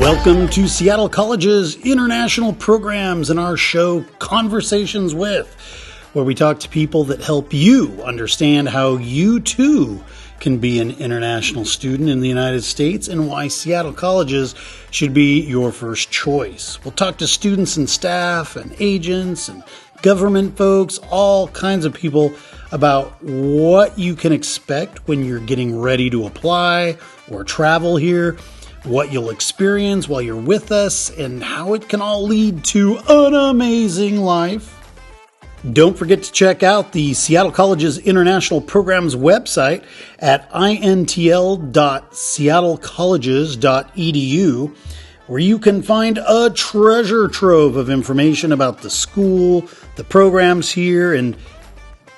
Welcome to Seattle College's international programs and our show Conversations With, where we talk to people that help you understand how you too can be an international student in the United States and why Seattle Colleges should be your first choice. We'll talk to students and staff and agents and government folks, all kinds of people about what you can expect when you're getting ready to apply or travel here, what you'll experience while you're with us, and how it can all lead to an amazing life. Don't forget to check out the Seattle College's International Programs website at intl.seattlecolleges.edu, where you can find a treasure trove of information about the school, the programs here, and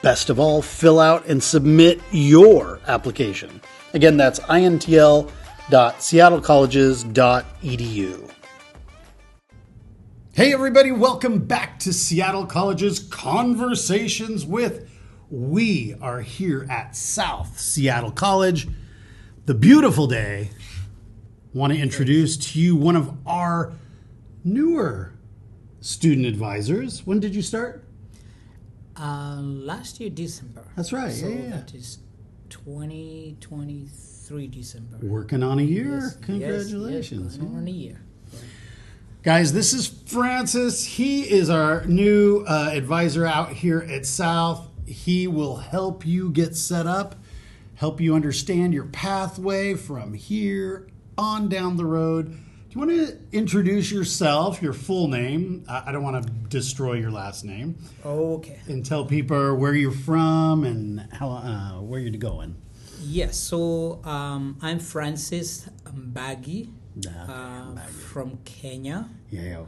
best of all, fill out and submit your application. Again, that's intl.seattlecolleges.edu. Hey everybody, welcome back to Seattle College's Conversations With. We are here at South Seattle College. The beautiful day. Want to introduce to you one of our newer student advisors. When did you start? Last year, December. That's right. So yeah. that is 2023 December. Working on a year. Yes, Congratulations. Yes, on a year. Guys, this is Francis. He is our new advisor out here at South. He will help you get set up, help you understand your pathway from here on down the road. Do you want to introduce yourself, your full name? I don't want to destroy your last name. Okay. And tell people where you're from and how where you're going. Yes, so I'm Francis Mbagi from Kenya. Yeah.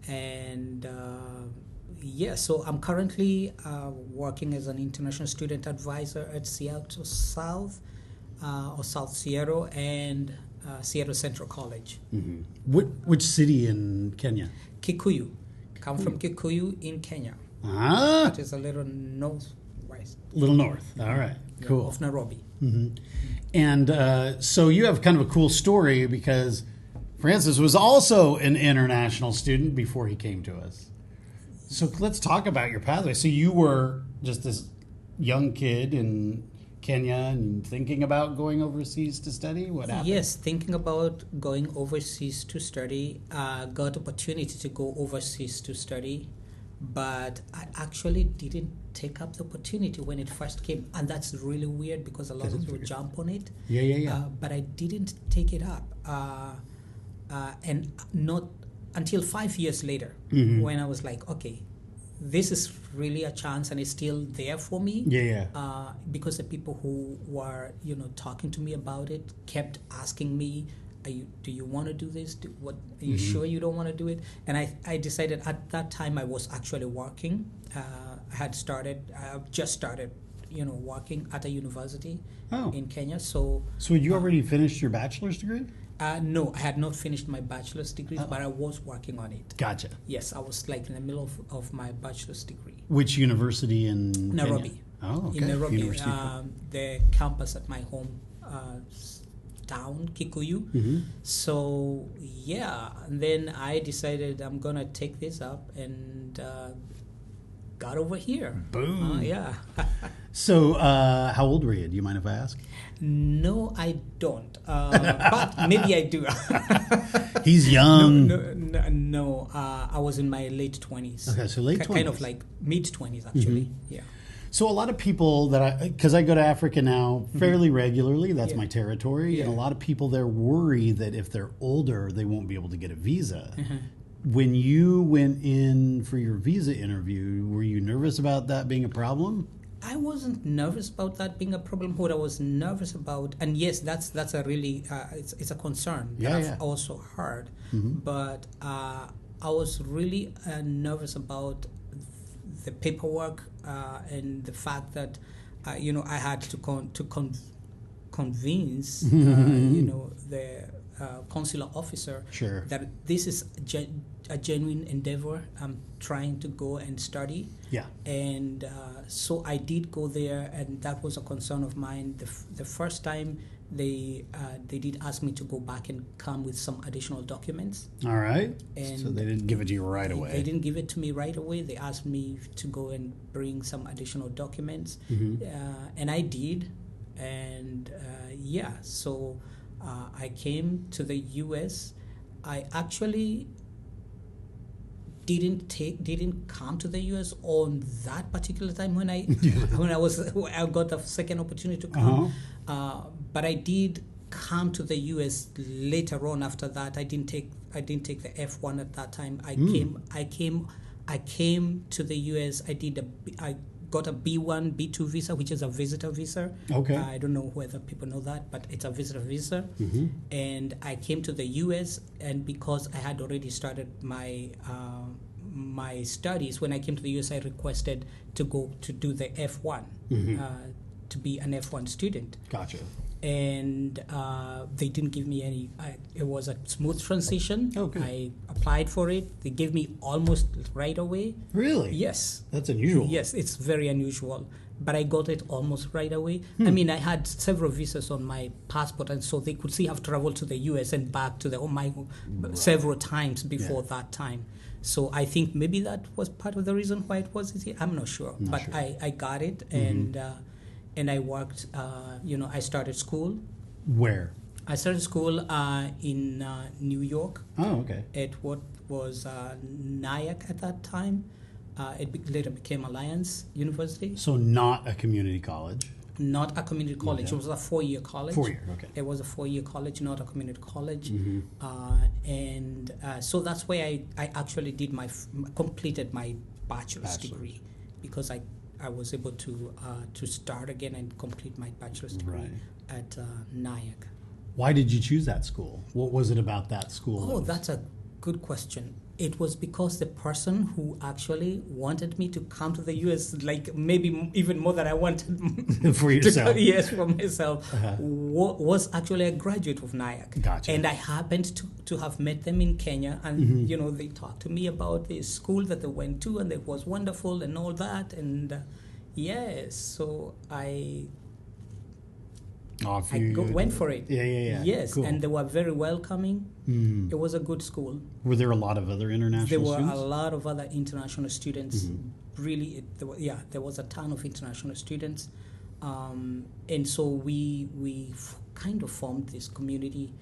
And so I'm currently working as an international student advisor at Seattle South or South Seattle and Seattle Central College. Mm-hmm. Which city in Kenya? Kikuyu. Come from Kikuyu in Kenya. Ah. It is a little northwest. Little north. All right. Cool. Of Nairobi. Mm-hmm. And so you have kind of a cool story because Francis was also an international student before he came to us. So let's talk about your pathway. So you were just this young kid in Kenya and thinking about going overseas to study? What happened? Yes, thinking about going overseas to study. Got opportunity to go overseas to study, but I actually didn't take up the opportunity when it first came, and that's really weird because a lot of people jump on it. Yeah. But I didn't take it up, and not until 5 years later, when I was like, okay, this is really a chance and it's still there for me. Yeah. Because the people who were, talking to me about it kept asking me, do you want to do this? Are you sure you don't want to do it? And I decided at that time I was actually working. I just started, working at a university in Kenya. So you already finished your bachelor's degree? No, I had not finished my bachelor's degree, but I was working on it. Gotcha. Yes, I was like in the middle of my bachelor's degree. Which university in Nairobi. Kenya? Oh, okay. In Nairobi, University. the campus at my home town, Kikuyu. Mm-hmm. So, and then I decided I'm going to take this up and got over here. Boom. Yeah. So, how old were you? Do you mind if I ask? No, I don't. But maybe I do. He's young. No. I was in my late 20s. Okay, so late 20s. Kind of like mid-20s, actually. Mm-hmm. Yeah. So a lot of people because I go to Africa now fairly regularly, that's my territory, and a lot of people there worry that if they're older, they won't be able to get a visa. Mm-hmm. When you went in for your visa interview, were you nervous about that being a problem? I wasn't nervous about that being a problem. What I was nervous about, and yes, that's a really it's a concern that I've also heard. Mm-hmm. But I was really nervous about the paperwork and the fact that I had to convince the consular officer, Sure. that this is a genuine endeavor. I'm trying to go and study. Yeah. And so I did go there, and that was a concern of mine. The first time they did ask me to go back and come with some additional documents. All right. And so they didn't give it to you right away. They didn't give it to me right away. They asked me to go and bring some additional documents, and I did. And so I came to the U.S. I actually didn't come to the U.S. on that particular time when I got the second opportunity to come. But I did come to the U.S. later on. After that, I didn't take the F1 at that time. I came to the U.S. I got a B1, B2 visa, which is a visitor visa. Okay. I don't know whether people know that, but it's a visitor visa. And I came to the U.S. and because I had already started my my studies, when I came to the U.S., I requested to go to do the F1, to be an F1 student. Gotcha. And they didn't give me any. It was a smooth transition. Okay. I applied for it. They gave me almost right away. Really? Yes. That's unusual. Yes, it's very unusual. But I got it almost right away. I mean, I had several visas on my passport, and so they could see I've traveled to the U.S. and back to the home several times before that time. So I think maybe that was part of the reason why it was easy. I'm not sure. I got it, and I worked, I started school. Where? I started school in New York. Oh, okay. At what was Nyack at that time. It later became Alliance University. So not a community college? Not a community college. It was a 4-year college. 4-year, okay. It was a 4-year college, not a community college. So that's where I actually did completed my bachelor's degree, because I was able to start again and complete my bachelor's degree at Nyack. Why did you choose that school? What was it about that school? Oh, that's a good question. It was because the person who actually wanted me to come to the U.S., like maybe even more than I wanted for yourself. Yes, for myself, was actually a graduate of Nyack. Gotcha. And I happened to have met them in Kenya, and they talked to me about the school that they went to, and it was wonderful and all that. And so I went for it. Yeah. Yes, cool. and they were very welcoming. It was a good school. Were there a lot of other international students? There were a lot of other international students. Really, there was a ton of international students. And so we kind of formed this community.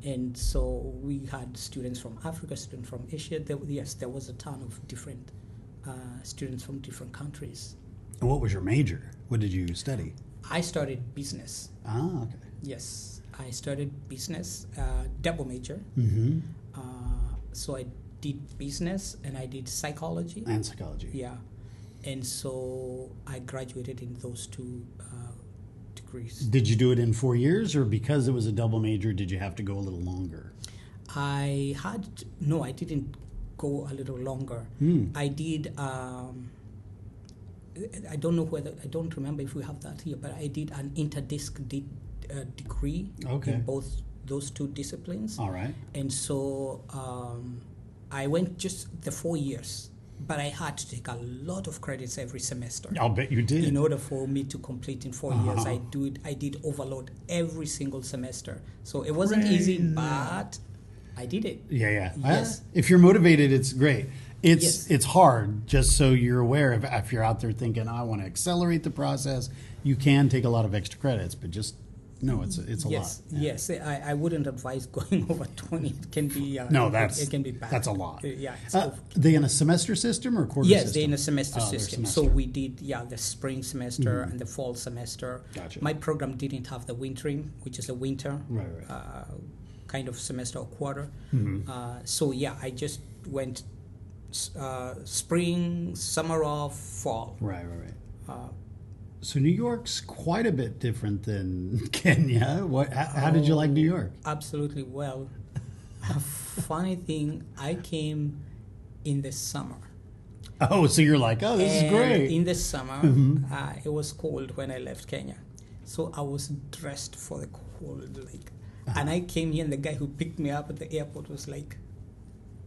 And so we had students from Africa, students from Asia. There was a ton of different students from different countries. And what was your major? What did you study? I started business. Ah, okay. Yes, I started business, double major. So I did business and I did psychology. And psychology. Yeah. And so I graduated in those two degrees. Did you do it in 4 years, or because it was a double major, did you have to go a little longer? I didn't go a little longer. I did... I don't remember if we have that here, but I did an interdisc degree in both those two disciplines. All right. And so I went just the 4 years, but I had to take a lot of credits every semester. I'll bet you did. In order for me to complete in 4 years, I did overload every single semester. So it wasn't easy, but I did it. Yeah. Yes. If you're motivated, it's great. It's hard, just so you're aware. If you're out there thinking, I want to accelerate the process, you can take a lot of extra credits, but just no, it's a lot. Yes, I wouldn't advise going over 20. It can be it can be bad. That's a lot. Yeah. They in a semester system or quarter system? Yes, they're in a semester system. So we did the spring semester and the fall semester. Gotcha. My program didn't have the wintering, which is a winter kind of semester or quarter. So I just went spring, summer off, fall. Right. So New York's quite a bit different than Kenya. How did you like New York? Absolutely. Well, a funny thing, I came in the summer. Oh, so you're like, this is great. In the summer, it was cold when I left Kenya. So I was dressed for the cold. Like And I came here, and the guy who picked me up at the airport was like,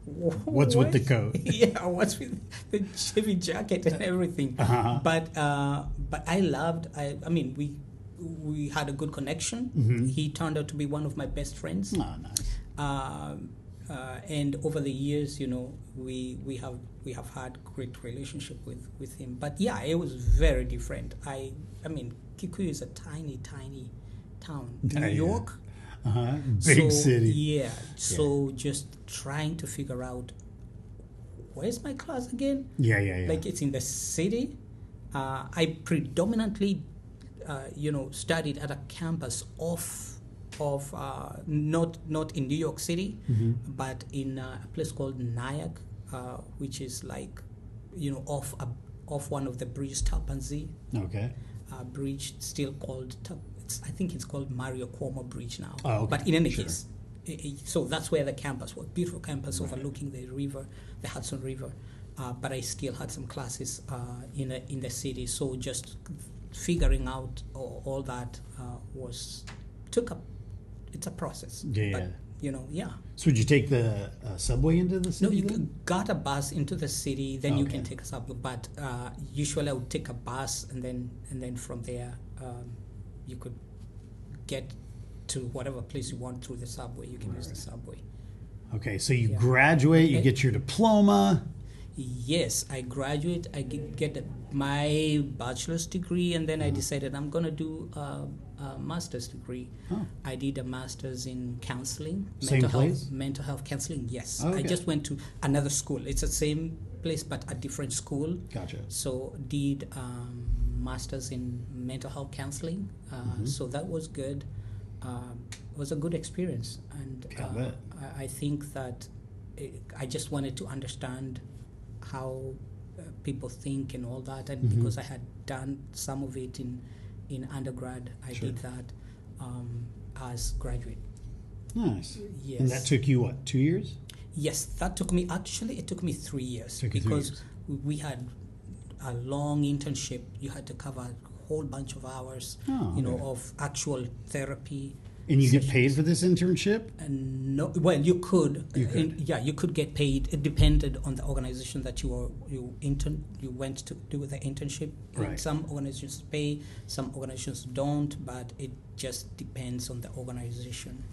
What's with the coat? Yeah, what's with the Chevy jacket and everything? But I loved. I mean, we had a good connection. He turned out to be one of my best friends. Oh, nice. And over the years, you know, we have had great relationship with him. But yeah, it was very different. I mean, Kikuyu is a tiny town. New York. Big city. Yeah. So just trying to figure out, where's my class again? Yeah. Like, it's in the city. I predominantly, studied at a campus of not in New York City, but in a place called Nyack, which is like, off one of the bridges, Tapanzi. Okay. Bridge still called I think it's called Mario Cuomo Bridge now. Oh, okay. But in any case, so that's where the campus was. Beautiful campus overlooking the river, the Hudson River. But I still had some classes in the city. So just figuring out all that it's a process. Yeah. But, So would you take the subway into the city? No, you got a bus into the city, then you can take a subway. But usually I would take a bus, and then from there you could get to whatever place you want through the subway. You can use the subway. Okay, so you graduate, you get your diploma. Yes, I graduate. I get my bachelor's degree, and then I decided I'm going to do a master's degree. I did a master's in counseling. Mental health counseling, yes. Okay. I just went to another school. It's the same place, but a different school. Gotcha. So did master's in mental health counseling. So that was good. It was a good experience. And I think that I just wanted to understand how people think and all that, and because I had done some of it in undergrad, I did that as graduate. Nice. Yes. And that took you what, 2 years? Yes, it took me 3 years because we had a long internship. You had to cover a whole bunch of hours, of actual therapy. And you get paid for this internship? No, well, you could. You could get paid. It depended on the organization that you went to do the internship. Right. Some organizations pay, some organizations don't, but it just depends on the organization.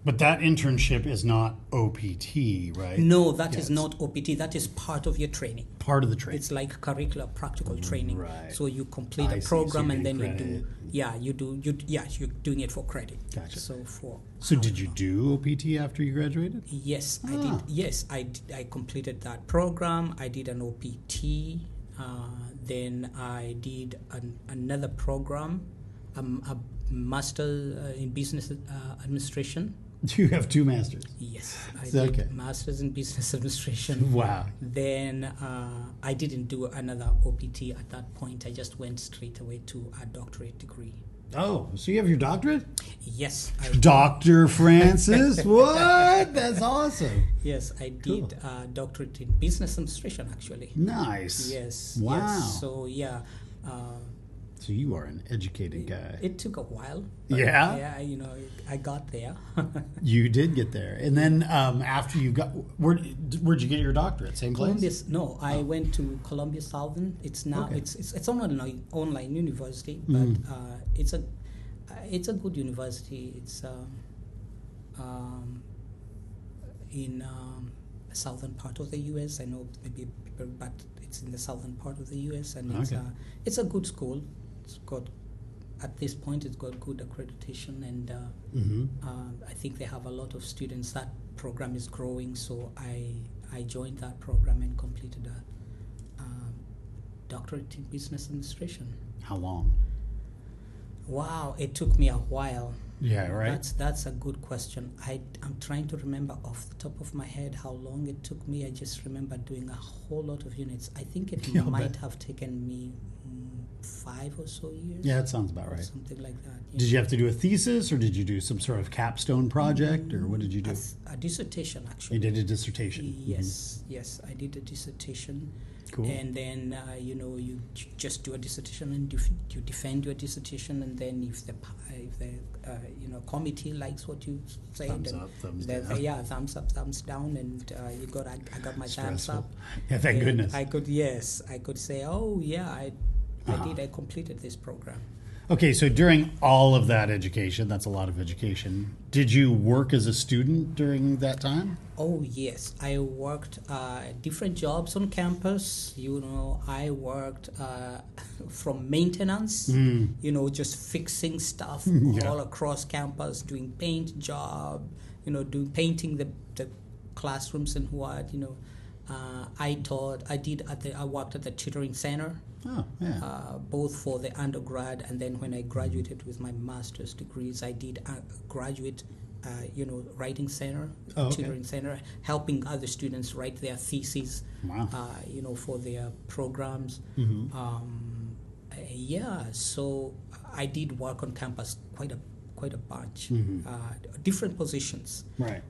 But that internship is not OPT, right? No, that is not OPT. That is part of your training. Part of the training. It's like curricular practical training. Right. So you complete a program, and then credit. you're doing it for credit. Gotcha. So did you do OPT after you graduated? Yes, I did. Yes, I completed that program. I did an OPT. Then I did another program, a master in business administration. You have 2 masters? Yes, I did masters in business administration. Wow. Then I didn't do another OPT at that point. I just went straight away to a doctorate degree. Oh, so you have your doctorate? Yes. Dr. Francis? What? That's awesome. Yes, I did a doctorate in business administration, actually. Nice. Yes. Wow. Yes. So, yeah. So you are an educated guy. It took a while. Yeah? Yeah, I got there. You did get there. And then after you got... Where'd you get your doctorate? Same place? No, I went to Columbia Southern. It's now... It's an online university, but it's a good university. It's in the southern part of the U.S. I know maybe people, but it's in the southern part of the U.S. and it's a good school. It's got, at this point, it's got good accreditation, and I think they have a lot of students. That program is growing, so I joined that program and completed a doctorate in business administration. How long? Wow, it took me a while. Yeah, right. That's a good question. I'm trying to remember off the top of my head how long it took me. I just remember doing a whole lot of units. I think it might have taken me 5 or so years. Yeah, that sounds about right. Something like that. Yeah. Did you have to do a thesis, or did you do some sort of capstone project, or what did you do? A dissertation, actually. You did a dissertation. Yes, yes, I did a dissertation. Cool. And then you just do a dissertation and you defend your dissertation, and then if the committee likes what you say, thumbs up, thumbs down. Thumbs up, thumbs down, and I got my thumbs up. Yeah, thank goodness. I could say, oh yeah, I completed this program. Okay, so during all of that education, that's a lot of education, did you work as a student during that time? Oh, yes. I worked different jobs on campus. I worked from maintenance, just fixing stuff all across campus, doing paint job, painting the classrooms and what, I worked at the tutoring center. Oh, yeah. Both for the undergrad, and then when I graduated with my master's degrees, I did graduate, writing center, tutoring center, helping other students write their theses, wow. For their programs. So I did work on campus quite a bunch, different positions. Right.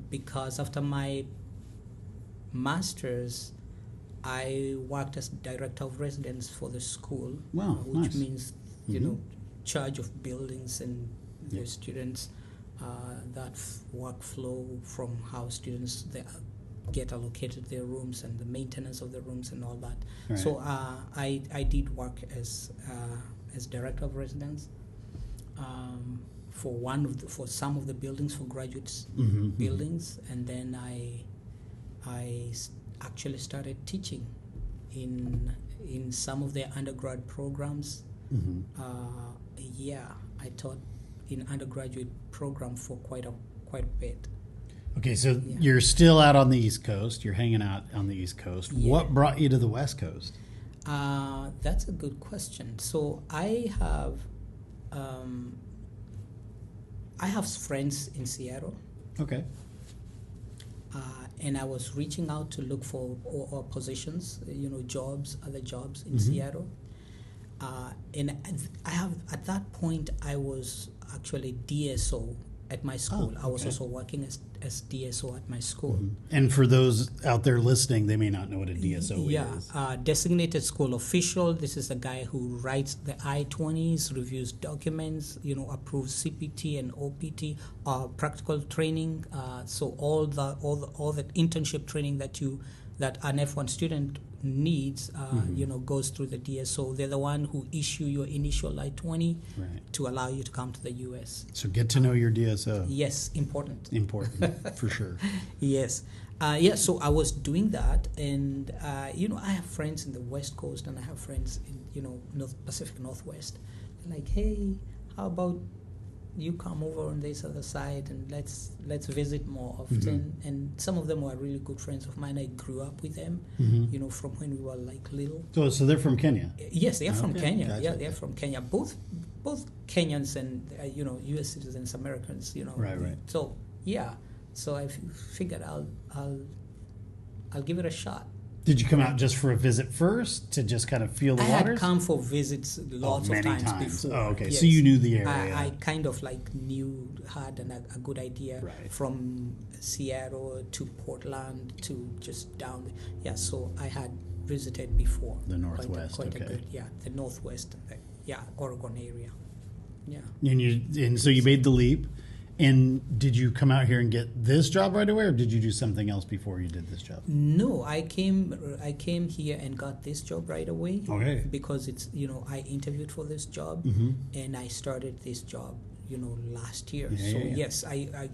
Because after my master's, I worked as director of residence for the school, wow, which nice. means, charge of buildings and the students, that workflow from how students get allocated their rooms and the maintenance of the rooms and all that. Right. So I did work as director of residence for some of the buildings, for graduates buildings, and then I actually started teaching in some of their undergrad programs. I taught in undergraduate program for quite a bit. Okay, so you're still out on the East Coast. You're hanging out on the East Coast. Yeah. What brought you to the West Coast? That's a good question. So I have friends in Seattle. Okay. And I was reaching out to look for positions, other jobs in Seattle. And at that point, I was actually DSO at my school. I was also working as DSO at my school. And for those out there listening, they may not know what a DSO is. Designated school official. This is the guy who writes the I-20s, reviews documents, approves CPT and OPT, practical training. So all the internship training that an F1 student needs, goes through the DSO. They're the one who issue your initial I-20 to allow you to come to the U.S. So get to know your DSO. Yes, important. Important, for sure. Yes. So I was doing that, and, I have friends in the West Coast, and I have friends in, Pacific Northwest. They're like, hey, how about you come over on this other side and let's visit more often. And some of them were really good friends of mine. I grew up with them, from when we were like little. So they're from Kenya? Yes, they're from Kenya. Gotcha. Yeah, they're from Kenya. Both Kenyans and U.S. citizens, Americans. Right. So so I figured I'll give it a shot. Did you come out just for a visit first to just kind of feel the waters? I had come for visits lots of times before. Oh, okay. Yes. So you knew the area. I kind of had a good idea from Seattle to Portland to just down. Yeah, so I had visited before. The Northwest, quite a good, the Northwest, Oregon area. Yeah. And so you made the leap. And did you come out here and get this job right away, or did you do something else before you did this job? No, I came here and got this job right away. Okay. Because it's I interviewed for this job, and I started this job last year. Yes, I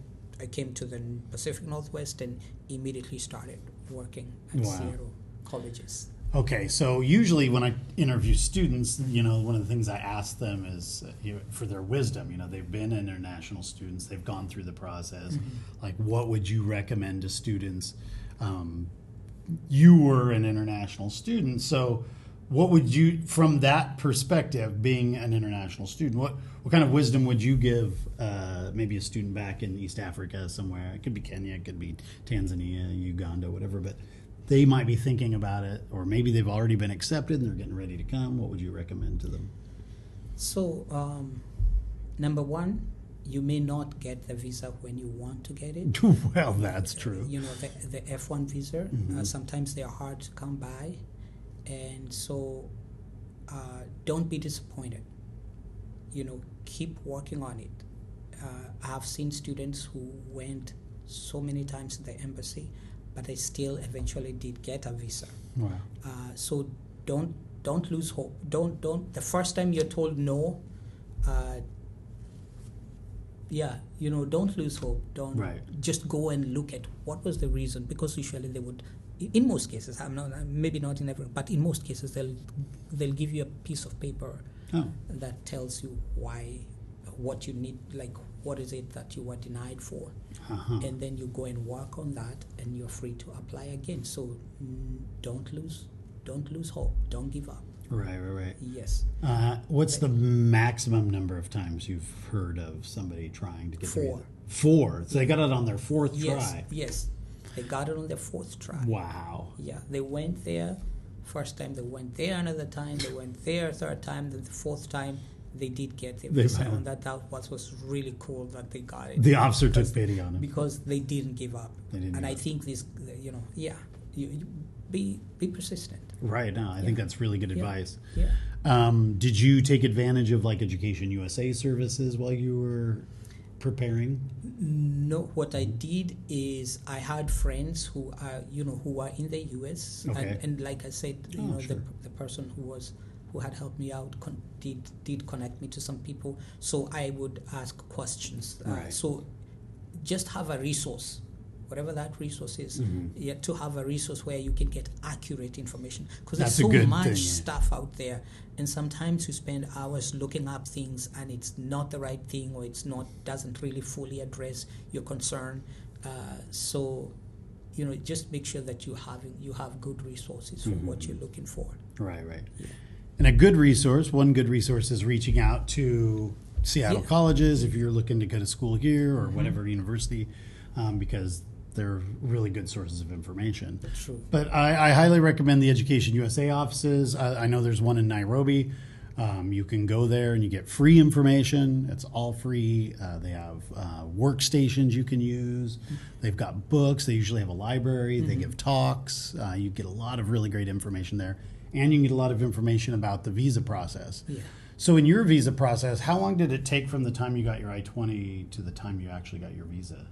came to the Pacific Northwest and immediately started working at Seattle colleges. Okay, so usually when I interview students, one of the things I ask them is for their wisdom. They've been international students, they've gone through the process. Like, what would you recommend to students? You were an international student, so what would you, from that perspective, being an international student, what kind of wisdom would you give maybe a student back in East Africa somewhere? It could be Kenya, it could be Tanzania, Uganda, whatever, but they might be thinking about it, or maybe they've already been accepted and they're getting ready to come. What would you recommend to them? So, number one, you may not get the visa when you want to get it. Well, that's true. You know, the F1 visa, sometimes they are hard to come by. And so don't be disappointed. You know, keep working on it. I have seen students who went so many times to the embassy, but they still eventually did get a visa. Wow. So don't lose hope. Don't. The first time you're told no, don't lose hope. Don't just go and look at what was the reason, because usually they would. In most cases, maybe not in every, but in most cases they'll give you a piece of paper that tells you what you need, like what is it that you were denied for, and then you go and work on that, and you're free to apply again. So don't lose hope. Don't give up. Right. Yes. What's the maximum number of times you've heard of somebody trying to get 4. 4. So they got it on their 4th try. Yes. They got it on their 4th try. Wow. Yeah. They went there. First time they went there, another time they went there, third time, then the 4th time they did get their visa. And that was really cool that they got it. The officer took pity on them. Because they didn't give up. I think this, you be persistent. Right. No, I think that's really good advice. Yeah. Did you take advantage of like Education USA services while you were preparing? No. What I did is I had friends who are in the US, and like I said, the person who had helped me out did connect me to some people. So I would ask questions. So just have a resource. Whatever that resource is, to have a resource where you can get accurate information, because there's so much stuff out there, and sometimes you spend hours looking up things and it's not the right thing, or doesn't really fully address your concern. So just make sure that you have good resources for what you're looking for. Right. Yeah. And one good resource is reaching out to Seattle colleges if you're looking to go to school here or whatever university, because they're really good sources of information. That's true. But I highly recommend the Education USA offices. I know there's one in Nairobi. You can go there and you get free information. It's all free. They have workstations you can use. They've got books. They usually have a library. They give talks. You get a lot of really great information there. And you can get a lot of information about the visa process. Yeah. So in your visa process, how long did it take from the time you got your I-20 to the time you actually got your visa?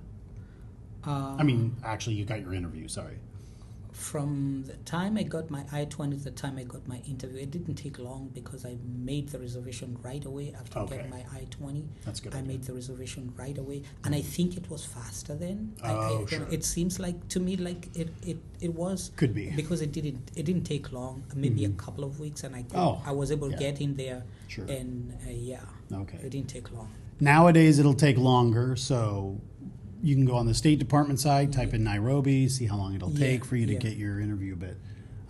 You got your interview, sorry. From the time I got my I-20 to the time I got my interview, it didn't take long because I made the reservation right away after getting my I-20. That's good. I made the reservation right away, and I think it was faster then. Sure. It seems like to me like it was. Could be. Because it didn't take long, maybe a couple of weeks, and I was able to get in there. Sure. And okay. It didn't take long. Nowadays it'll take longer, so you can go on the State Department site, type in Nairobi, see how long it'll take for you to get your interview. But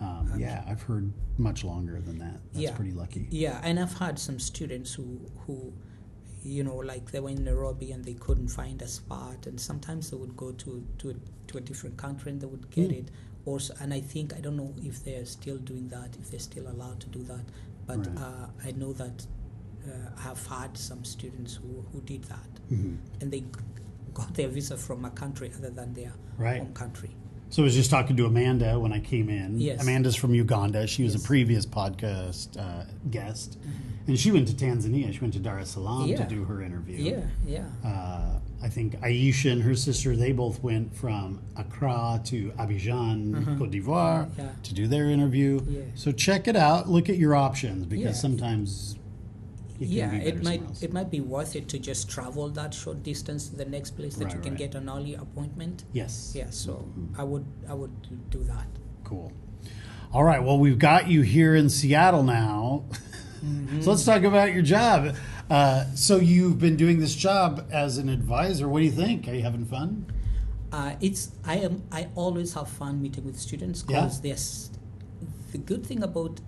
I've heard much longer than that. That's pretty lucky. Yeah, and I've had some students who like they were in Nairobi and they couldn't find a spot, and sometimes they would go to a different country and they would get it. Also, and I don't know if they're still doing that, if they're still allowed to do that. But I know that I have had some students who did that, and they got their visa from a country other than their home country. So I was just talking to Amanda when I came in. Yes. Amanda's from Uganda. She was a previous podcast guest. And she went to Tanzania. She went to Dar es Salaam to do her interview. Yeah. I think Aisha and her sister, they both went from Accra to Abidjan, Cote d'Ivoire, to do their interview. Yeah. So check it out. Look at your options, because sometimes it might be worth it to just travel that short distance to the next place that you can get an early appointment. Yes. Yeah, so I would do that. Cool. All right, well, we've got you here in Seattle now. So let's talk about your job. So you've been doing this job as an advisor. What do you think? Are you having fun? I always have fun meeting with students, because the good thing about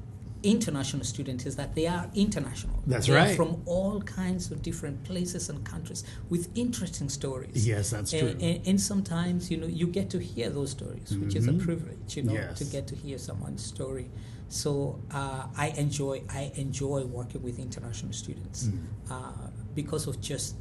international students is that they are international. That's they right. Are from all kinds of different places and countries with interesting stories. Yes, that's true. And sometimes, you get to hear those stories, which is a privilege, to get to hear someone's story. So I enjoy working with international students because of just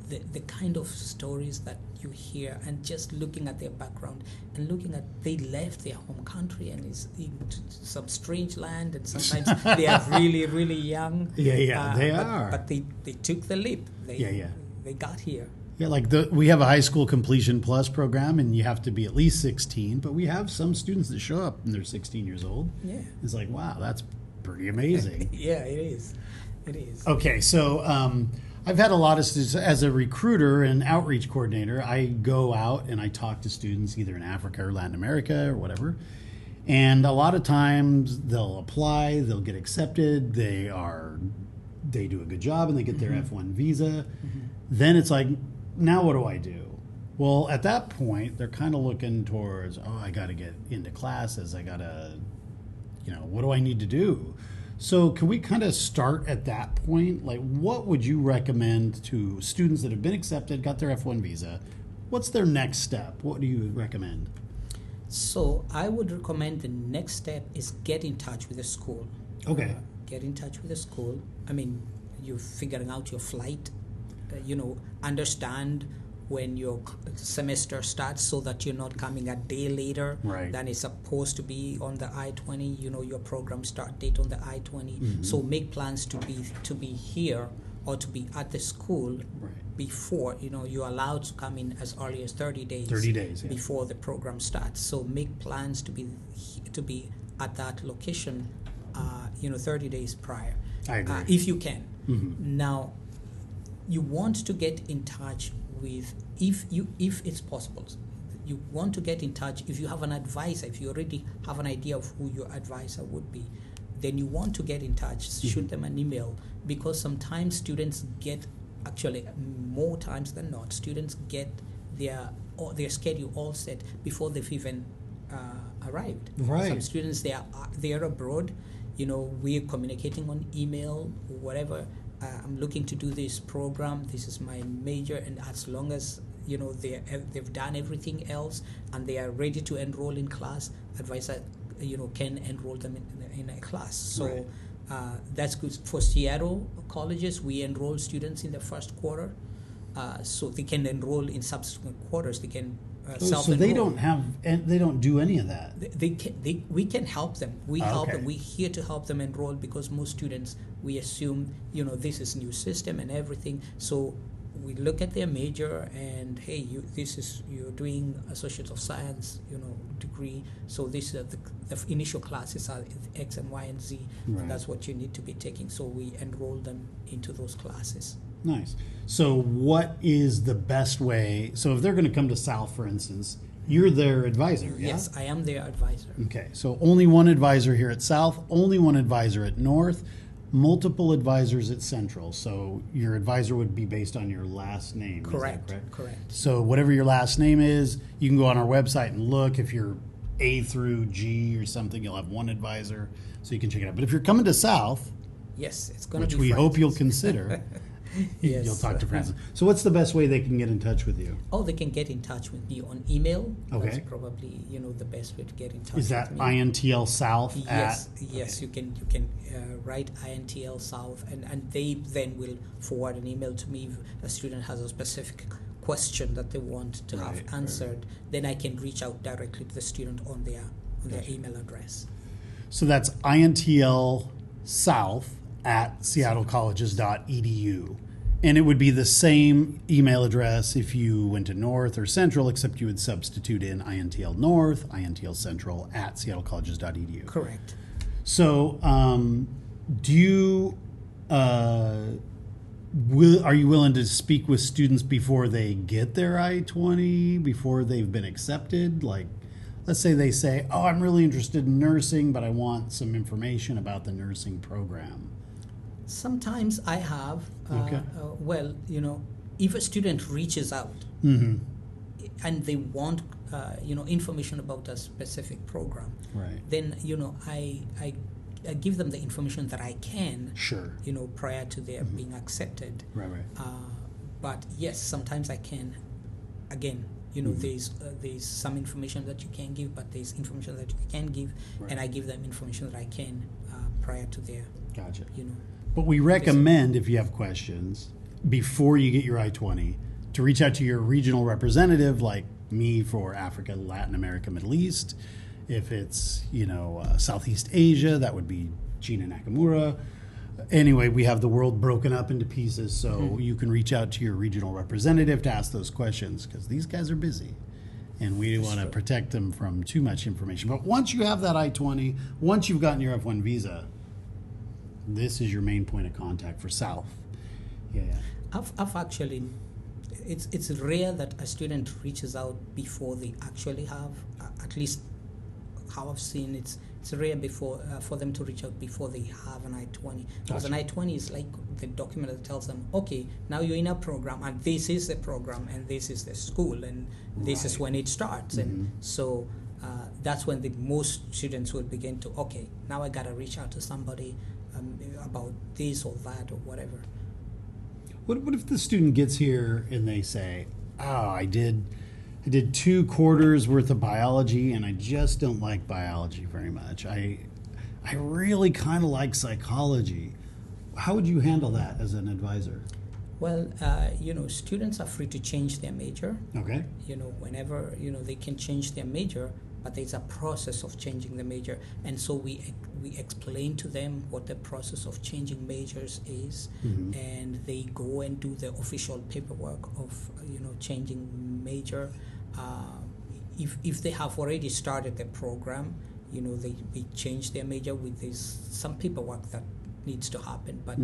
the kind of stories that you hear, and just looking at their background and looking at, they left their home country and is into some strange land, and sometimes they are really, really young. They but, are. But they took the leap. They got here. Yeah, like we have a high school completion plus program, and you have to be at least 16. But we have some students that show up and they're 16 years old. Yeah, it's like, wow, that's pretty amazing. Yeah, it is. It is. Okay, so I've had a lot of students as a recruiter and outreach coordinator. I go out and I talk to students either in Africa or Latin America or whatever. And a lot of times they'll apply, they'll get accepted, they do a good job and they get their F1 visa. Then it's like, now what do I do? Well, at that point, they're kind of looking towards, I got to get into classes. I got to, what do I need to do? So can we kind of start at that point? Like, what would you recommend to students that have been accepted, got their F1 visa? What's their next step? What do you recommend? So I would recommend the next step is get in touch with the school. Okay. Get in touch with the school. I mean, you're figuring out your flight. Understand when your semester starts so that you're not coming a day later than it's supposed to be on the I-20, your program start date on the I-20. So make plans to be here or to be at the school before, you're allowed to come in as early as 30 days. 30 days, yeah. Before the program starts. So make plans to be at that location, 30 days prior. I agree. If you can. Now, you want to get in touch with, if it's possible, you want to get in touch, if you have an advisor, if you already have an idea of who your advisor would be, then you want to get in touch, shoot them an email, because sometimes students get, actually more times than not, students get their schedule all set before they've even arrived. Some students, they are abroad, we're communicating on email, whatever. I'm looking to do this program. This is my major, and as long as they've done everything else and they are ready to enroll in class, advisor can enroll them in a class. So that's good. For Seattle colleges, we enroll students in the first quarter, so they can enroll in subsequent quarters. They can self-enroll. So they don't do any of that. We can help them. We help them. We're here to help them enroll, because most students, we assume, this is new system and everything. So we look at their major and, hey, you're doing Associate of Science, degree. So this the initial classes are X and Y and Z. And that's what you need to be taking. So we enroll them into those classes. Nice. So what is the best way? So if they're going to come to South, for instance, you're their advisor, yeah? Yes, I am their advisor. Okay. So only one advisor here at South, only one advisor at North, multiple advisors at Central. So your advisor would be based on your last name. Correct. Is that correct? Correct. So whatever your last name is, you can go on our website and look. If you're A through G or something, you'll have one advisor, so you can check it out. But if you're coming to South, yes, it's going to be which we hope you'll consider. Yes. You'll talk to Francis. So what's the best way they can get in touch with you? They can get in touch with me on email. Okay. That's probably, the best way to get in touch Is that with me. INTL South? Yes, yes. You can write INTL South, and they then will forward an email to me if a student has a specific question that they want to have answered. Then I can reach out directly to the student on their email address. So that's INTL South at seattlecolleges.edu. And it would be the same email address if you went to North or Central, except you would substitute in INTL North, INTL Central at seattlecolleges.edu. Correct. So do you are you willing to speak with students before they get their I-20, before they've been accepted? Like, let's say they say, I'm really interested in nursing, but I want some information about the nursing program. Sometimes I have, if a student reaches out and they want, information about a specific program, then, I give them the information that I can, prior to their being accepted. But yes, sometimes I can, again, there's some information that you can give, but there's information that you can give, and I give them information that I can prior to their, But we recommend, if you have questions, before you get your I-20 to reach out to your regional representative, like me for Africa, Latin America, Middle East. If it's, Southeast Asia, that would be Gina Nakamura. Anyway, we have the world broken up into pieces, so you can reach out to your regional representative to ask those questions, because these guys are busy. And we want to protect them from too much information. But once you have that I-20, once you've gotten your F1 visa, this is your main point of contact for South. Yeah. I've actually, it's rare that a student reaches out before they actually have, at least how I've seen it's rare before for them to reach out before they have an I-20. Because an I-20 is like the document that tells them, okay, now you're in a program, and this is the program, and this is the school, and this is when it starts. And so that's when the most students will begin to, okay, now I got to reach out to somebody about this or that or whatever. What if the student gets here and they say, I did 2 quarters worth of biology, and I just don't like biology very much. I really kind of like psychology. How would you handle that as an advisor? Well, students are free to change their major. Okay. Whenever, they can change their major, but there's a process of changing the major. And so we explain to them what the process of changing majors is, and they go and do the official paperwork of, changing major. If they have already started the program, they change their major with some paperwork that needs to happen, but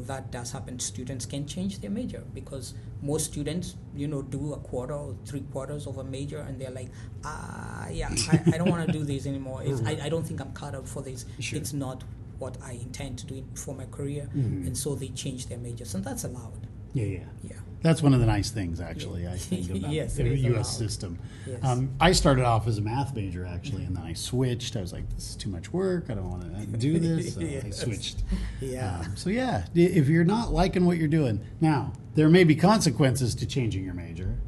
that does happen. Students can change their major, because most students do a quarter or 3/4 of a major, and they're like, I don't want to do this anymore. I don't think I'm cut out for this. Sure. It's not what I intend to do for my career, and so they change their majors, and that's allowed. Yeah. That's one of the nice things, actually, I think, about the U.S. system. Yes. I started off as a math major, actually, and then I switched. I was like, this is too much work. I don't want to do this. So I switched. If you're not liking what you're doing, now, there may be consequences to changing your major.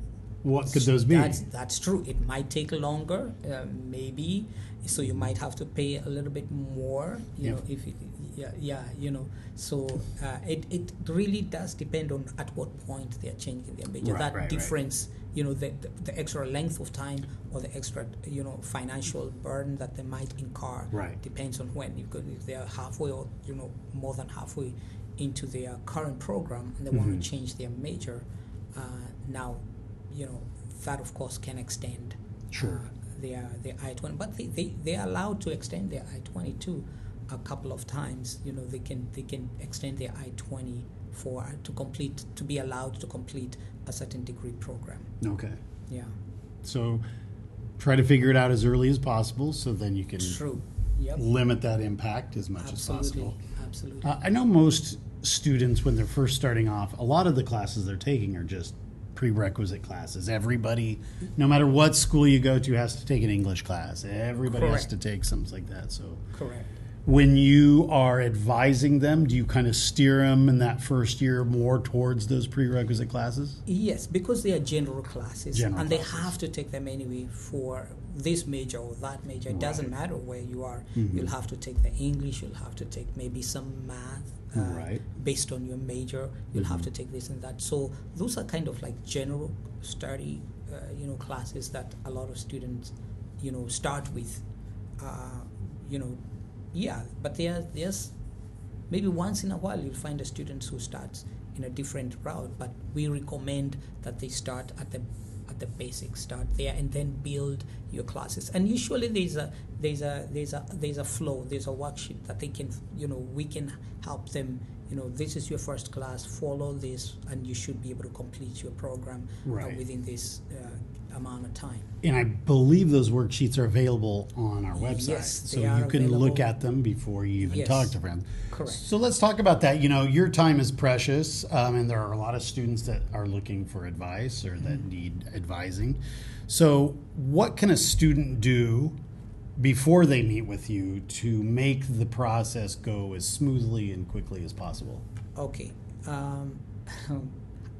What could those be? That's true. It might take longer, maybe. So you might have to pay a little bit more, So it really does depend on at what point they are changing their major. That difference, the extra length of time or the extra, financial burden that they might incur depends on when. If they are halfway or, more than halfway into their current program and they want to change their major, now, that of course can extend. Sure. Their I-20, but they are allowed to extend their I-20 too a couple of times. They can extend their I-20 to be allowed to complete a certain degree program. Okay. Yeah. So try to figure it out as early as possible, so then you can limit that impact as much as possible. Absolutely. I know most students, when they're first starting off, a lot of the classes they're taking are just prerequisite classes. Everybody, no matter what school you go to, has to take an English class. Everybody has to take something like that. So, correct. When you are advising them, do you kind of steer them in that first year more towards those prerequisite classes? Yes, because they are general classes, they have to take them anyway for this major or that major. It doesn't matter where you are. You'll have to take the English. You'll have to take maybe some math. Based on your major, you'll have to take this and that. So those are kind of like general study, classes that a lot of students, start with. But there's maybe once in a while you'll find a student who starts in a different route. But we recommend that they start at the basics, start there, and then build your classes. And usually there's a flow, there's a worksheet that they can, we can help them. This is your first class, follow this, and you should be able to complete your program within this amount of time. And I believe those worksheets are available on our website. Yes, so you can look at them before you even talk to friends. Correct. So let's talk about that. Your time is precious, and there are a lot of students that are looking for advice or that need advising. So what can a student do before they meet with you to make the process go as smoothly and quickly as possible? Okay.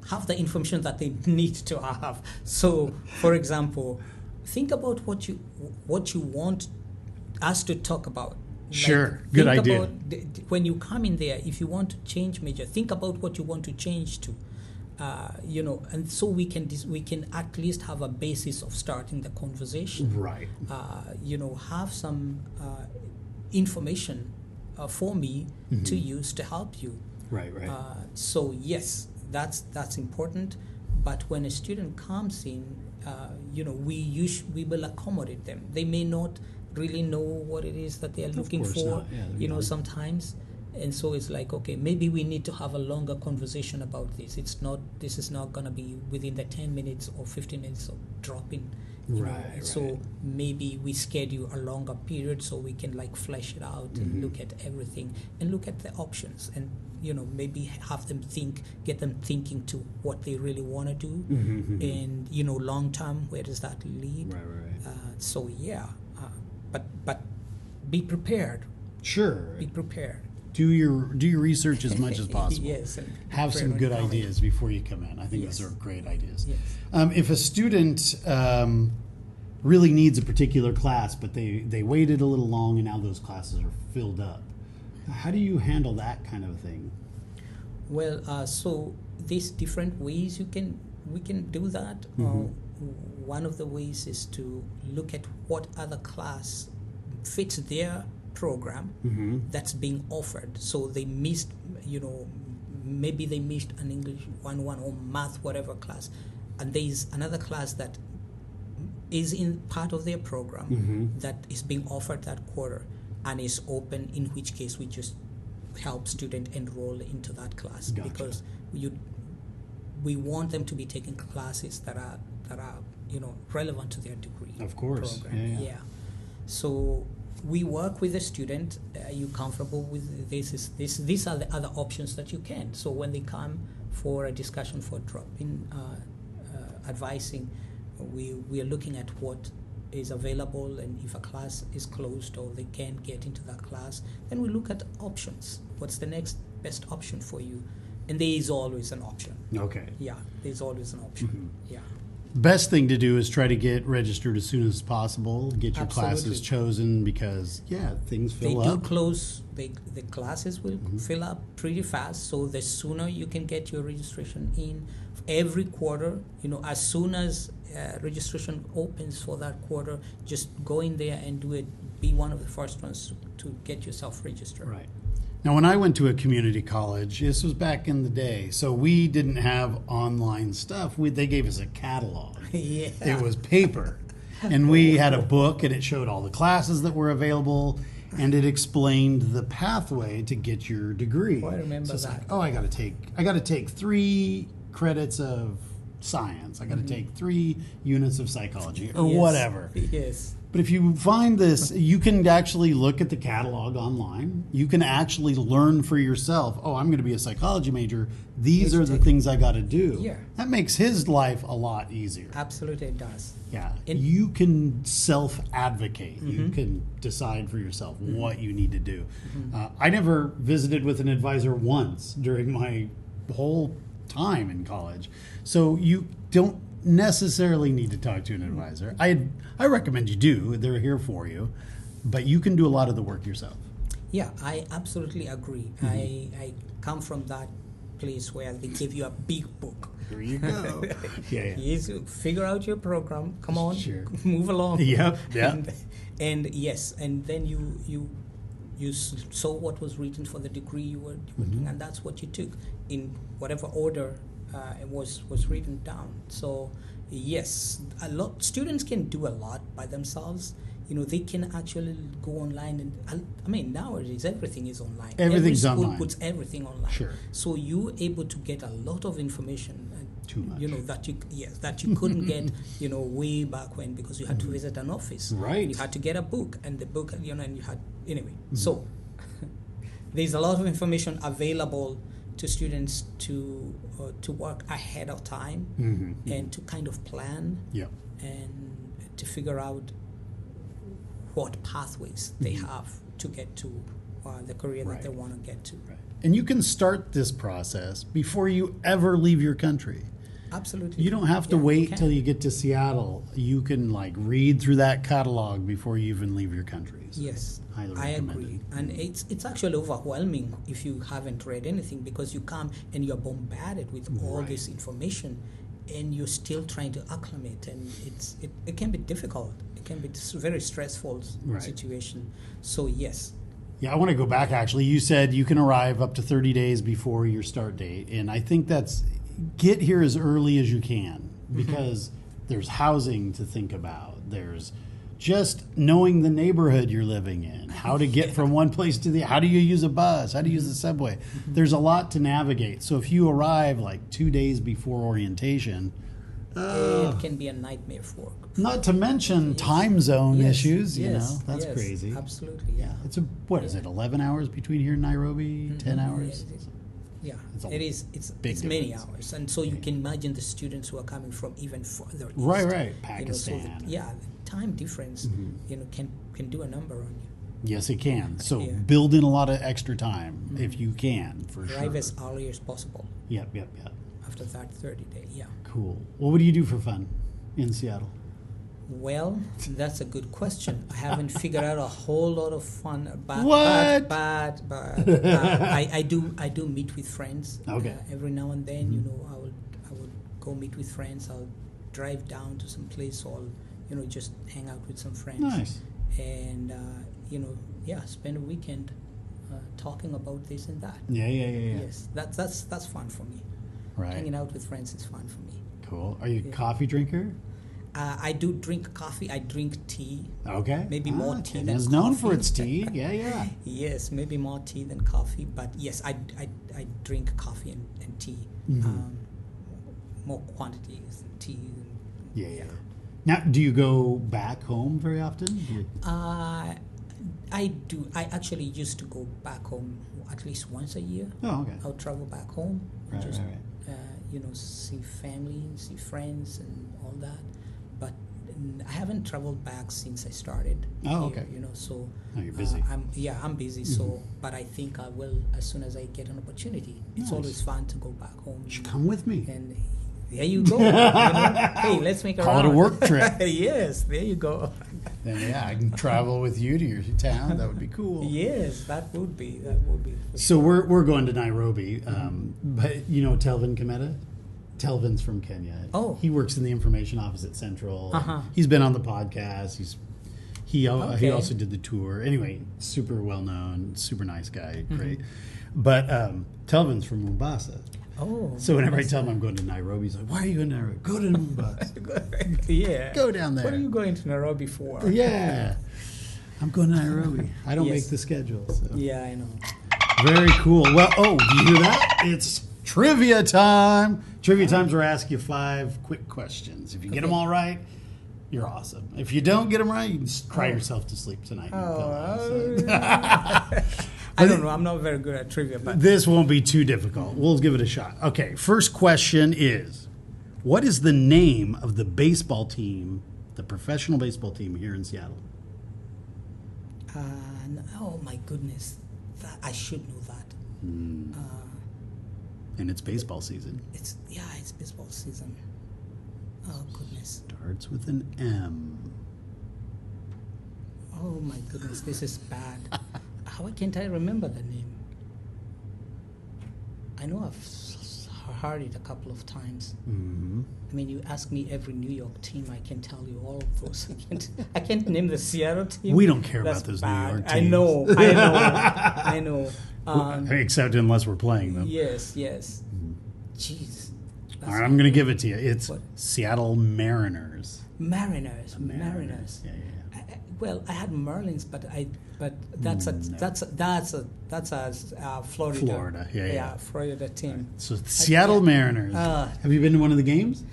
Have the information that they need to have. So, for example, think about what you want us to talk about Sure, good think idea. When you come in there, if you want to change major, think about what you want to change to. And so we can at least have a basis of starting the conversation. Right. Have some information for me to use to help you. Right. So yes, that's important. But when a student comes in, we will accommodate them. They may not really know what it is that they are looking for. Yeah, sometimes. And so it's like, okay, maybe we need to have a longer conversation about this. This is not going to be within the 10 minutes or 15 minutes of dropping. Right. So maybe we schedule a longer period so we can like flesh it out and look at everything and look at the options and, maybe have them get them thinking to what they really want to do. And, long term, where does that lead? Right. But be prepared. Sure. Be prepared. Do your research as much as possible. Yes. Have some good ideas before you come in. I think those are great ideas. Yes. If a student really needs a particular class, but they waited a little long and now those classes are filled up, how do you handle that kind of thing? Well, so there's different ways we can do that. One of the ways is to look at what other class fits their program that's being offered. So they missed, maybe they missed an English 101 or math, whatever class, and there's another class that is in part of their program that is being offered that quarter and is open, in which case we just help student enroll into that class. Gotcha. Because we want them to be taking classes that are relevant to their degree. Of course. Program. Yeah. So we work with the student. Are you comfortable with this? These are the other options that you can. So when they come for a discussion for drop-in advising, we are looking at what is available, and if a class is closed or they can't get into that class, then we look at options. What's the next best option for you? And there is always an option. Okay. Yeah, there's always an option. Yeah. Best thing to do is try to get registered as soon as possible. Get your Absolutely. classes chosen because things fill up. They do close. The classes will fill up pretty fast. So the sooner you can get your registration in, every quarter, as soon as registration opens for that quarter, just go in there and do it. Be one of the first ones to get yourself registered. Right. Now, when I went to a community college, this was back in the day, so we didn't have online stuff. They gave us a catalog. Yeah. It was paper. And we had a book, and it showed all the classes that were available, and it explained the pathway to get your degree. Oh, I remember so it's that. like, I got to take 3 credits of science. I got to take 3 units of psychology or whatever. Yes. But if you find this, you can actually look at the catalog online. You can actually learn for yourself, I'm going to be a psychology major. These are the things I got to do. Yeah. That makes his life a lot easier. Absolutely, it does. Yeah. You can self-advocate. You can decide for yourself what you need to do. I never visited with an advisor once during my whole time in college. So you don't necessarily need to talk to an advisor. I recommend you do. They're here for you. But you can do a lot of the work yourself. Yeah, I absolutely agree. I come from that place where they give you a big book. Here you go. Yeah. Yes, figure out your program. Come on, Sure. move along. Yep. Yeah. And yes, and then you saw what was written for the degree you were doing, and that's what you took in whatever order it was written down. So yes, students can do a lot by themselves. They can actually go online, and nowadays everything is online. Everything's Every school online. puts everything online. Sure. So you're able to get a lot of information. Too much. that you couldn't get way back when, because you had to visit an office. Right. You had to get a book, and the book, and you had anyway. So there's a lot of information available to students to work ahead of time and to kind of plan and to figure out what pathways they have to get to the career that they want to get to. Right. And you can start this process before you ever leave your country. absolutely. You don't have to wait till you get to Seattle. You can like read through that catalog before you even leave your country. So yes, highly I recommend agree. it. And it's actually overwhelming if you haven't read anything, because you come and you're bombarded with all Right. this information, and you're still trying to acclimate, and it can be difficult. It can be a very stressful Right. situation. So yes. Yeah, I want to go back actually. You said you can arrive up to 30 days before your start date. And I think that's get here as early as you can, because there's housing to think about. There's just knowing the neighborhood you're living in, how to get from one place to the how do you use a bus, how do you use the subway. There's a lot to navigate. So if you arrive like 2 days before orientation, It can be a nightmare for not to mention time zone Yes, issues, you yes, know, that's yes, crazy. Absolutely, yeah. It's what is it, 11 hours between here and Nairobi, 10 hours? Yeah, It's a it is. big It's many difference. hours, and so you can imagine the students who are coming from even further east. Right, You know, so Pakistan. the time difference, can do a number on you. Yes, it can. So Yeah. build in a lot of extra time if you can, for sure. Arrive as early as possible Yep. after that 30 day. Yeah. Cool. Well, what do you do for fun in Seattle? Well, that's a good question. I haven't figured out a whole lot of fun, but What? but I do meet with friends. Okay. Every now and then, I would go meet with friends. I'll drive down to some place, or just hang out with some friends. Nice. And spend a weekend talking about this and that. Yeah. Yes, that's fun for me. Right. Hanging out with friends is fun for me. Cool. Are you a coffee drinker? I do drink coffee. I drink tea. Okay. Maybe more tea than Kenya's known for coffee. its tea. Yeah. Yes, maybe more tea than coffee. But yes, I drink coffee and tea. More quantities than tea. Yeah. Now, do you go back home very often? I do. I actually used to go back home at least once a year. Oh, okay. I'll travel back home. And Right. see family, see friends, and all that. But I haven't traveled back since I started. Oh, here, okay. So Oh, you're busy. I'm busy. So, but I think I will as soon as I get an opportunity. It's Nice. always fun to go back home. You should come with me. And there you go. Hey, let's make Call it a work trip. Yes, there you go. Then I can travel with you to your town. That would be cool. Yes, that would be. So we're going to Nairobi, but you know Telvin Kameta? Telvin's from Kenya. Oh. He works in the information office at Central. Uh-huh. He's been on the podcast. He Okay. also did the tour. Anyway, super well known, super nice guy, great. But Telvin's from Mombasa. Oh. So whenever I tell him I'm going to Nairobi, he's like, "Why are you going to Nairobi? Go to Mombasa. Yeah. Go down there." What are you going to Nairobi for? Yeah. I'm going to Nairobi. I don't Yes. make the schedule. So. Yeah, I know. Very cool. Well, do you hear that? It's trivia time. Trivia time's where I ask you 5 quick questions. If you get them all right, you're awesome. If you don't get them right, you can just cry yourself to sleep tonight. in your pillow. So- I don't know. I'm not very good at trivia, but This won't be too difficult. We'll give it a shot. Okay, first question is, what is the name of the baseball team, the professional baseball team here in Seattle? oh my goodness, I should know that. And it's baseball season. It's baseball season. Oh goodness. Starts with an M. Oh my goodness, this is bad. How can't I remember the name? I know I've heard it a couple of times. Mm-hmm. I mean, you ask me every New York team, I can tell you all of those. I can't name the Seattle team. We don't care That's about those bad. New York I teams. know. I know. Except unless we're playing them. Yes. Jeez. All right, I'm going to give it to you. It's What? Seattle Mariners. Mariners. Yeah. Well, I had Marlins, but that's a Florida. Florida, yeah. Florida team. So Seattle Mariners. Have you been to one of the games?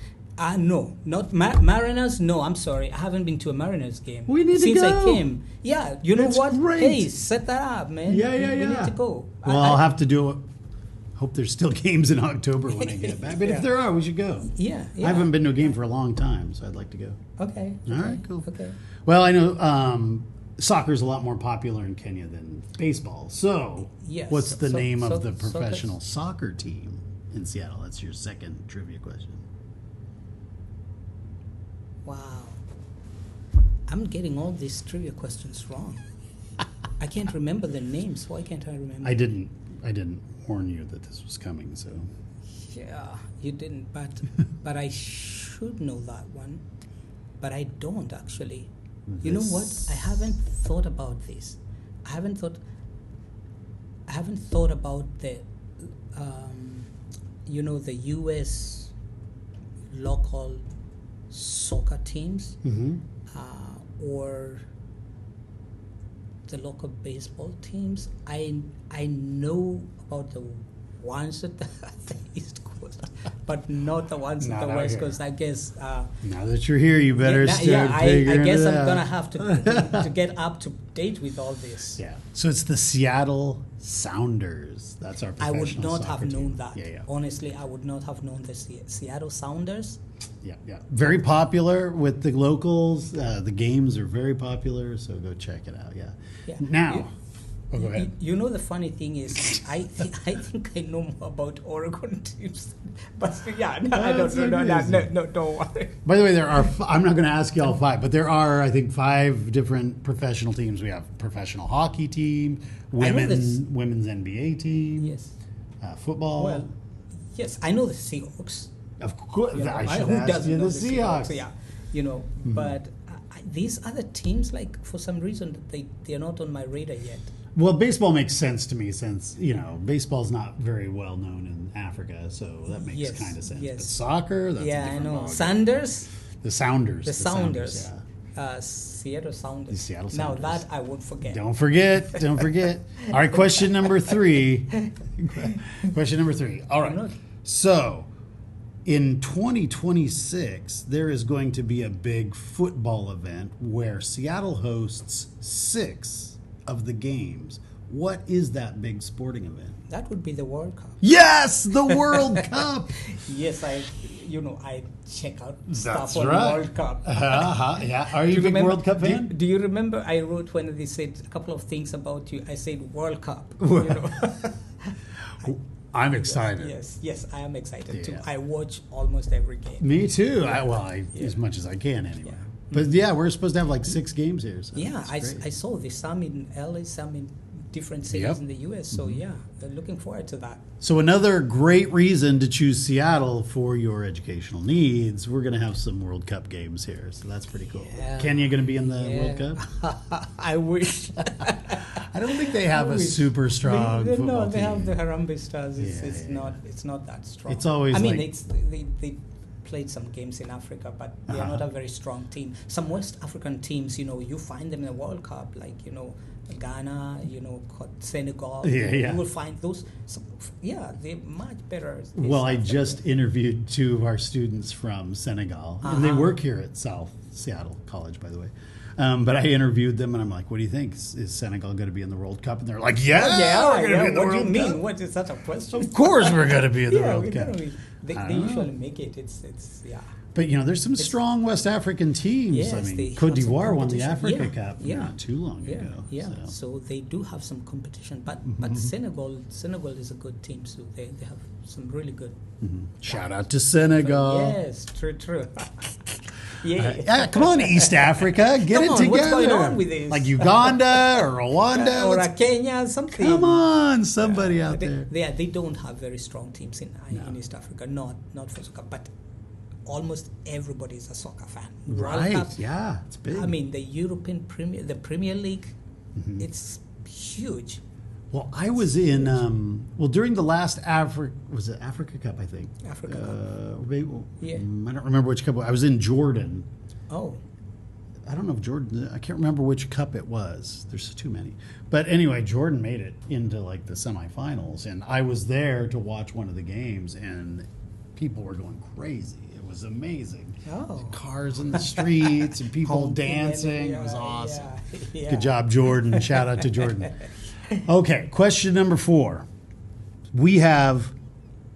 No, not Mariners. No, I'm sorry, I haven't been to a Mariners game. We need to since go. I came. Yeah, you know That's what? great. Hey, set that up, man. Yeah. We need to go. Well, I'll have to do it. Hope there's still games in October when I get back. But Yeah. if there are, we should go. Yeah. I haven't been to a game for a long time, so I'd like to go. Okay. All right, cool. Okay. Well, I know soccer is a lot more popular in Kenya than baseball. So, Yes. what's the So- name so- of the so professional soccer team in Seattle? That's your second trivia question. Wow. I'm getting all these trivia questions wrong. I can't remember the names. Why can't I remember? I didn't warn you that this was coming, so. Yeah, you didn't, but I should know that one. But I don't actually. You know what? I haven't thought about this. I haven't thought about the the US local soccer teams, or the local baseball teams. I know about the ones at the East Coast, but not the ones at the West Coast. I guess. Now that you're here, you better start figuring I guess it I'm out. gonna have to get up to date with all this. Yeah. So it's the Seattle Sounders. That's our I professional would not soccer have known team. that. Yeah. Honestly, I would not have known the Seattle Sounders. Yeah. Very popular with the locals. The games are very popular, so go check it out. Yeah. Now, go ahead. You know, the funny thing is, I think I know more about Oregon teams, but I don't worry. By the way, I'm not going to ask you all 5, but there are, I think, 5 different professional teams. We have professional hockey team, women's NBA team, yes, football. Well, yes, I know the Seahawks. Of course, I should who ask doesn't you know the Seahawks. Yeah, but these other teams, like, for some reason, they're not on my radar yet. Well, baseball makes sense to me since, baseball's not very well known in Africa, so that makes kind of sense. Yes. But soccer, that's a different I know. ballgame. Sanders? The Sounders. The Sounders. Yeah. Seattle Sounders. The Seattle Now Sounders. that I won't forget. Don't forget. All right, question number 3. All right. So, in 2026, there is going to be a big football event where Seattle hosts 6 of the games. What is that big sporting event? That would be the World Cup. Yes, the World Cup. Yes, I check out stuff That's on right. the World Cup. Yeah. Are you a big World Cup fan? Do you remember I wrote when they said a couple of things about you? I said World Cup. I'm excited. Yes, I am excited too. Yeah. I watch almost every game. Me too. As much as I can anyway. Yeah. But we're supposed to have like 6 games here. So I saw this, some in LA, some in different cities in the US. So looking forward to that. So another great reason to choose Seattle for your educational needs. We're going to have some World Cup games here, so that's pretty cool. Yeah. Kenya going to be in the World Cup? I wish. I don't think they have a super strong football No, they team. have the Harambe Stars. It's not that strong. It's always they played some games in Africa, but they are not a very strong team. Some West African teams, you find them in the World Cup, like Ghana, Senegal. You will find those. They're much better. Well, I just interviewed 2 of our students from Senegal, and they work here at South Seattle College, by the way. But I interviewed them, and I'm like, "What do you think? Is Senegal going to be in the World Cup?" And they're like, "Yeah, we're going to be in the World Cup." What do you mean? What is that a question? Of course, we're going to be in the World Cup. They usually make it. It's. But there's some strong West African teams. Yes, I mean, they Cote have some d'Ivoire won the competition. Africa Cup not too long ago. So they do have some competition, but Senegal is a good team. So they have some really good. Shout out to Senegal. Yes, true. Come on, East Africa, get Come it on, together. what's going on with this? Like Uganda or Rwanda or a Kenya, something. Come on, somebody out there. They don't have very strong teams in East Africa. Not for soccer, but almost everybody is a soccer fan. Right? Cup, It's big. I mean, the European Premier League, it's huge. Well, I was in during the last Africa Cup, I think. Africa Cup. I don't remember which cup. I was in Jordan. Oh. I don't know if Jordan. I can't remember which cup it was. There's too many. But anyway, Jordan made it into like the semifinals, and I was there to watch one of the games, and people were going crazy. It was amazing. Oh. Cars in the streets and people dancing. It was awesome. Yeah. Good job, Jordan. Shout out to Jordan. Okay, question number 4. We have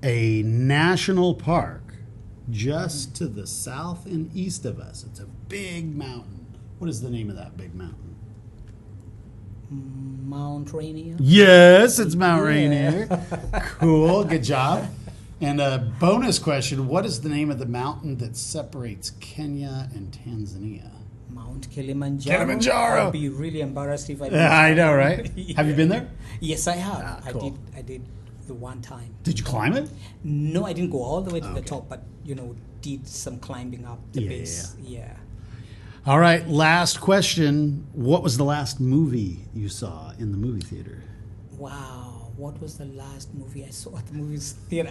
a national park just to the south and east of us. It's a big mountain. What is the name of that big mountain? Mount Rainier. Yes, it's Mount Rainier. Cool, good job. And a bonus question, what is the name of the mountain that separates Kenya and Tanzania? Mount Kilimanjaro. Kilimanjaro! I'd be really embarrassed if I Yeah, I know, right? Yeah. Have you been there? Yes, I have. Ah, cool. I did the one time. Did you climb it? No, I didn't go all the way to the Okay. top, but, did some climbing up the base. Yeah. All right, last question. What was the last movie you saw in the movie theater? Wow. What was the last movie I saw at the movie theater?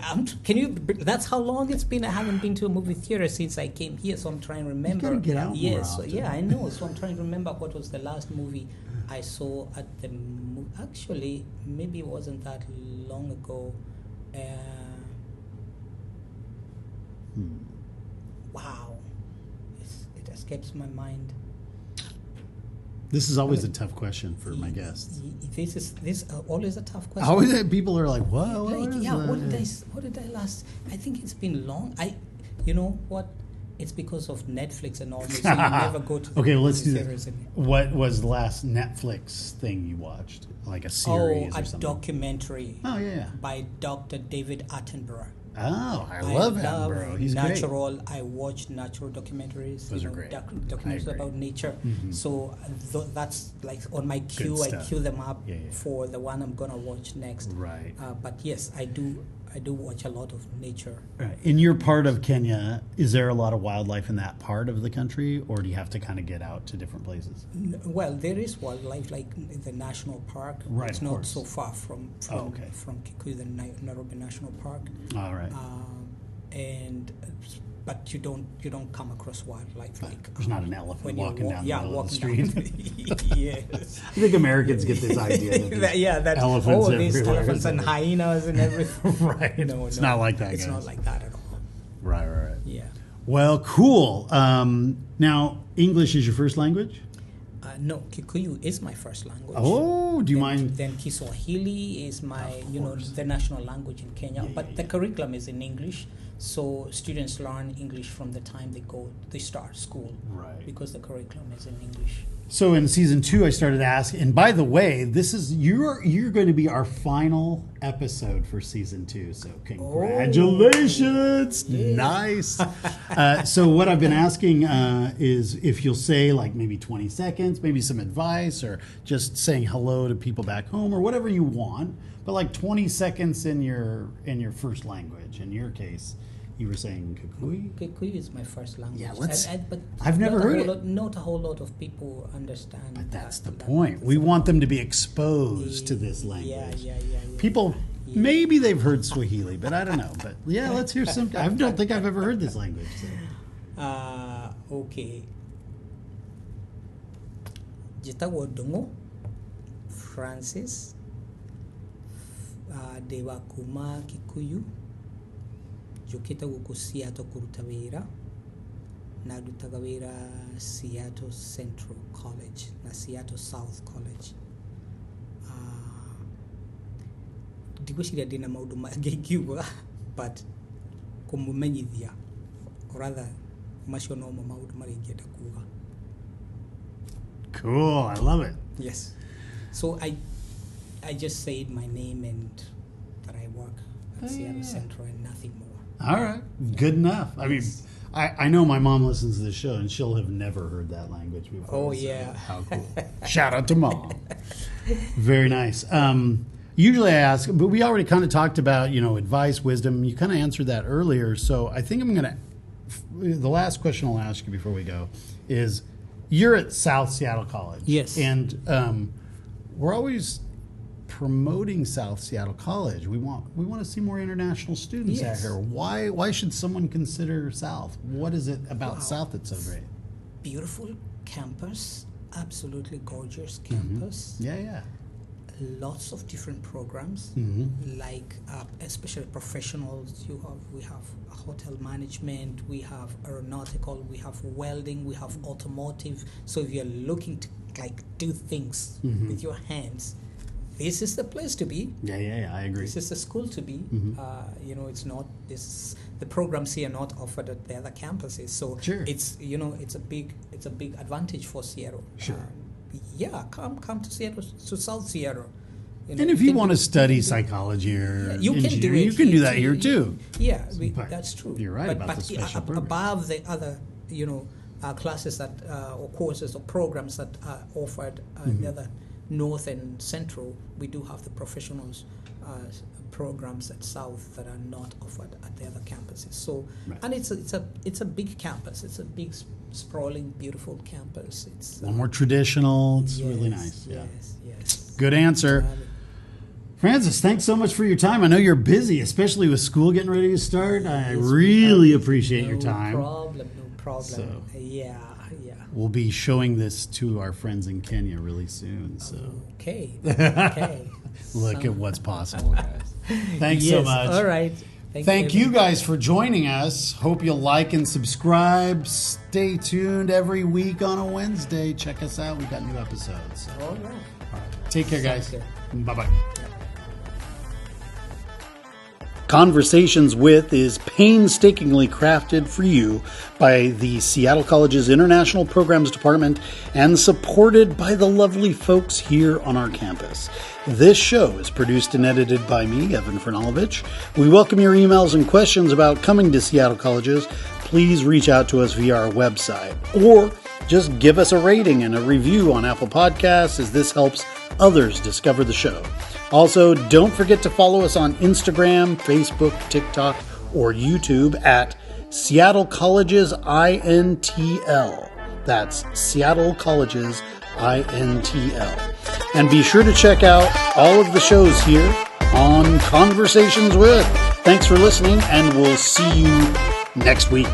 That's how long it's been. I haven't been to a movie theater since I came here, so I'm trying to remember. You gotta get out more Yes, often. yeah, I know. So I'm trying to remember what was the last movie I saw at the. Actually, maybe it wasn't that long ago. Wow, it escapes my mind. This is always a tough question for my guests. This is always a tough question. Always, people are like, "Whoa, what did I last? I think it's been long. You know what? It's because of Netflix and all this. So you never go to the Okay, well, let's do series that. anymore. What was the last Netflix thing you watched? Like a series a or something? documentary Oh, yeah. by Dr. David Attenborough. Oh, I love Attenborough. He's great. natural. I watch natural documentaries. Those are great. Documentaries about nature. Mm-hmm. So that's like on my queue. I stuff. queue them up Yeah. for the one I'm gonna watch next. Right. But yes, I do watch a lot of nature. Right. In your part of Kenya, is there a lot of wildlife in that part of the country, or do you have to kind of get out to different places? Well, there is wildlife like in the national park. Right, It's of not course. so far from okay. from Kikuyu, the Nairobi National Park. All right. But you don't come across wildlife like There's not an elephant when you're walking down the middle of the walking street. down. Yes. I think Americans get this idea that there's elephants these everywhere. elephants and hyenas and everything. Right. No, It's not like that, It's guys. not like that at all. Right. Yeah. Well, cool. Now, English is your first language? No, Kikuyu is my first language. Oh, do you mind? Then Kiswahili is my, the national language in Kenya. But the curriculum is in English, so students learn English from the time they start school. Right. Because the curriculum is in English. So in season 2, I started asking, and by the way, this is you're going to be our final episode for season 2. So congratulations! Nice. So what I've been asking is if you'll say like maybe 20 seconds, maybe some advice, or just saying hello to people back home, or whatever you want. But like 20 seconds in your first language. In your case, you were saying Kikuyu? Kikuyu is my first language. Yeah, but I've never heard it. Not a whole lot of people understand. But that's the that point. We want them to be exposed to this language. Yeah. People, maybe they've heard Swahili, but I don't know. But yeah, let's hear some. I don't think I've ever heard this language. So. Okay. Jitawo Dongo, Francis, Dewa Kuma Kikuyu, Jokita Wuku Seattle Kurutawera, Nadutagawera Seattle Central College, na Seattle South College. Digwishira dina maudu magigiwa, but kumumenyithia, or rather, macio no maudu marigenda kuga. Cool, I love it. Yes. So I just said my name and that I work at Seattle Central and nothing more. All right, good enough. I mean, I know my mom listens to this show, and she'll have never heard that language before. Oh, yeah. How cool. Shout out to Mom. Very nice. Usually I ask, but we already kind of talked about, advice, wisdom. You kind of answered that earlier. So I think the last question I'll ask you before we go is, you're at South Seattle College. Yes. And we're always promoting South Seattle College. We want to see more international students out here. Why should someone consider South? What is it about South that's so great? Beautiful campus, absolutely gorgeous campus. Yeah. Lots of different programs, like especially professionals. We have hotel management, we have aeronautical, we have welding, we have automotive. So if you're looking to do things with your hands, this is the place to be. Yeah, I agree. This is the school to be. It's not this. The programs here are not offered at the other campuses, so it's it's a big advantage for Seattle. Sure. Come to Seattle, to South Seattle. You know, And if you want to study psychology or you can do engineering, it. you can do that here too. Yeah, But that's true. you're right about the special program. Above the other, classes that or courses or programs that are offered in the other north and central, we do have the professionals programs at South that are not offered at the other campuses. So, and it's a big campus. It's a big, sprawling, beautiful campus. It's a more traditional. It's really nice. Yeah. Yes. Good answer. Francis, thanks so much for your time. I know you're busy, especially with school getting ready to start. I really appreciate your time. No problem. So, Yeah. We'll be showing this to our friends in Kenya really soon. So Okay. Look at what's possible, guys. Thanks so much. All right. Thank you guys for joining us. Hope you'll like and subscribe. Stay tuned every week on a Wednesday. Check us out. We've got new episodes. All right. All right. Take care, guys. Bye-bye. Conversations With is painstakingly crafted for you by the Seattle College's International Programs Department and supported by the lovely folks here on our campus. This show is produced and edited by me, Evan Franulovich. We welcome your emails and questions about coming to Seattle Colleges. Please reach out to us via our website or just give us a rating and a review on Apple Podcasts, as this helps others discover the show. Also, don't forget to follow us on Instagram, Facebook, TikTok, or YouTube at Seattle Colleges INTL. That's Seattle Colleges INTL. And be sure to check out all of the shows here on Conversations With. Thanks for listening, and we'll see you next week.